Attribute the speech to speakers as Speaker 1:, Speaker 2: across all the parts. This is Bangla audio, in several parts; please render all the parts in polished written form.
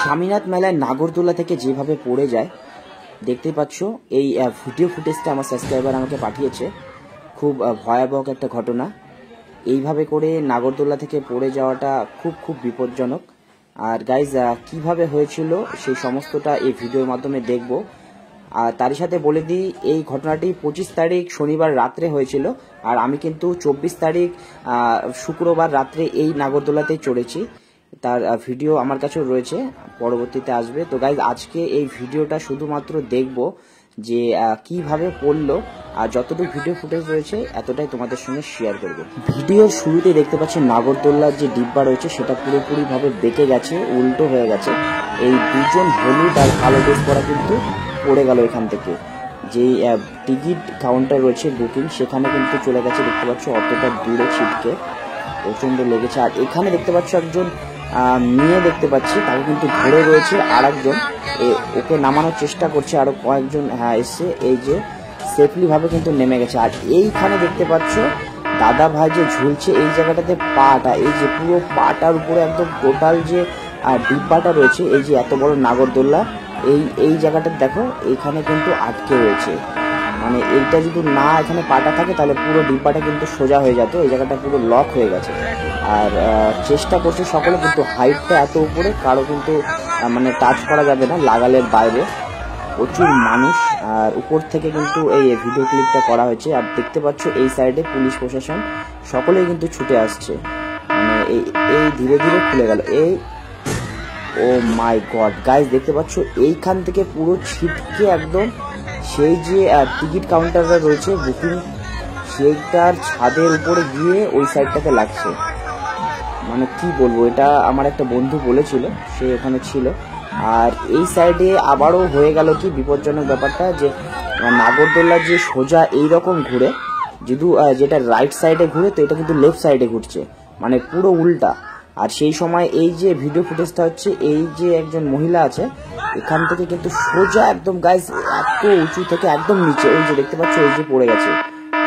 Speaker 1: স্বামীনাথ মেলায় নাগরদোলা থেকে যেভাবে পড়ে যায় দেখতে পাচ্ছ। এই ভিডিও ফুটেজটা আমার সাবস্ক্রাইবার আমাকে পাঠিয়েছে। খুব ভয়াবহ একটা ঘটনা। এইভাবে করে নাগরদোলা থেকে পড়ে যাওয়াটা খুব বিপজ্জনক। আর গাইজ কিভাবে হয়েছিল সেই সমস্তটা এই ভিডিওর মাধ্যমে দেখব। আর তারই সাথে বলে দিই, এই ঘটনাটি 25 তারিখ শনিবার রাত্রে হয়েছিল, আর আমি কিন্তু 24 তারিখ শুক্রবার রাত্রে এই নাগরদোলাতেই চড়েছি। তার ভিডিও আমার কাছেও রয়েছে, পরবর্তীতে আসবে। তো গাইজ আজকে এই ভিডিওটা শুধুমাত্র দেখব যে কিভাবে পড়লো, আর যতটুকু ভিডিও ফুটেজ রয়েছে এতটাই তোমাদের সঙ্গে শেয়ার করব। ভিডিওর শুরুতে দেখতে পাচ্ছি নাগরদোল্লার যে ডিব্বা রয়েছে সেটা পুরোপুরিভাবে বেঁকে গেছে, উল্টো হয়ে গেছে। এই দুজন হলুদ আর কালো ড্রেস পরা কিন্তু পড়ে গেল এখান থেকে। যেই টিকিট কাউন্টার রয়েছে বুকিং, সেখানে কিন্তু চলে গেছে। দেখতে পাচ্ছ অতটা দূরে ছিটকে প্রচন্ড লেগেছে। আর এখানে দেখতে পাচ্ছ একজন মেয়ে দেখতে পাচ্ছি, তাকে কিন্তু ধরে রয়েছে আর একজন, ওকে নামানোর চেষ্টা করছে। আরো কয়েকজন এসছে, এই যে সেফলি ভাবে কিন্তু নেমে গেছে। আর এইখানে দেখতে পাচ্ছ দাদা ভাই যে ঝুলছে এই জায়গাটাতে পাটা, এই যে পুরো পাটার উপরে একদম টোটাল যে ডিব্বাটা রয়েছে, এই যে এত বড় নাগরদোল্লা, এই জায়গাটা দেখো এইখানে কিন্তু আটকে রয়েছে। মানে এইটা যদি না এখানে পাটা থাকে তাহলে পুরো ডিব্বাটা কিন্তু সোজা হয়ে যেত। এই জায়গাটা পুরো লক হয়ে গেছে। আর চেষ্টা করছে সকলে, কিন্তু হাইটটা এত উপরে কারো কিন্তু মানে টাচ করা যাবে না, লাগালের বাইরে। প্রচুর মানুষ, আর উপর থেকে কিন্তু এই ভিডিও ক্লিপটা করা হয়েছে। আর দেখতে পাচ্ছ এই সাইডে পুলিশ প্রশাসন সকলেই কিন্তু ছুটে আসছে। মানে এই ধীরে ধীরে খুলে গেল। এই ও মাই গড গাইজ, দেখতে পাচ্ছ এইখান থেকে পুরো ছিটকে একদম সেই যে টিকিট কাউন্টারটা রয়েছে বুকিং, সেইটার ছাদের উপরে গিয়ে ওই সাইডটাতে লাগছে। মানে কি বলবো, এটা আমার একটা বন্ধু বলেছিল, সে ওখানে ছিল। আর এই সাইডে আবারও হয়ে গেল কি বিপজ্জনক ব্যাপারটা, যে নাগরদোল্লা যে সোজা এইরকম ঘুরে, যেটা রাইট সাইডে ঘুরে, তো এটা কিন্তু লেফট সাইডে ঘুরছে, মানে পুরো উল্টা। আর সেই সময় এই যে ভিডিও ফুটেজটা হচ্ছে, এই যে একজন মহিলা আছে এখান থেকে কিন্তু সোজা একদম গাইজ এত উঁচু থেকে একদম নিচে, ওই যে দেখতে পাচ্ছ এই যে পড়ে গেছে।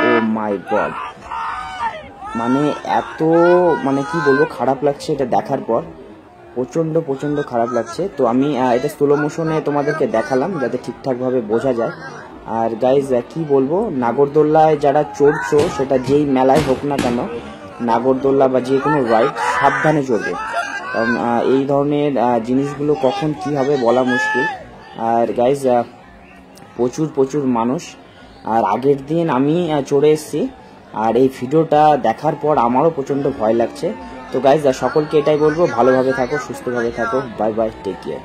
Speaker 1: ও মাই গড, মানে এত মানে কি বলবো, খারাপ লাগছে এটা দেখার পর, প্রচন্ড খারাপ লাগছে। তো আমি এটা স্লো মোশনে তোমাদেরকে দেখালাম যাতে ঠিকঠাকভাবে বোঝা যায়। আর গাইজ কি বলবো, নাগরদোল্লায় যারা চড়ছো, সেটা যেই মেলায় হোক না কেন, নাগরদোল্লা বা যে কোনো রাইড সাবধানে চড়বে, কারণ এই ধরনের জিনিসগুলো কখন কি হবে বলা মুশকিল। আর গাইজ প্রচুর মানুষ। আর আগের দিন আমি চড়ে এসেছি, আর এই ভিডিওটা দেখার পর আমারও প্রচন্ড ভয় লাগছে। তো গাইজ সকলকে এটাই বলবো, ভালোভাবে থাকো, সুস্থভাবে থাকো, বাই বাই, টেক কেয়ার।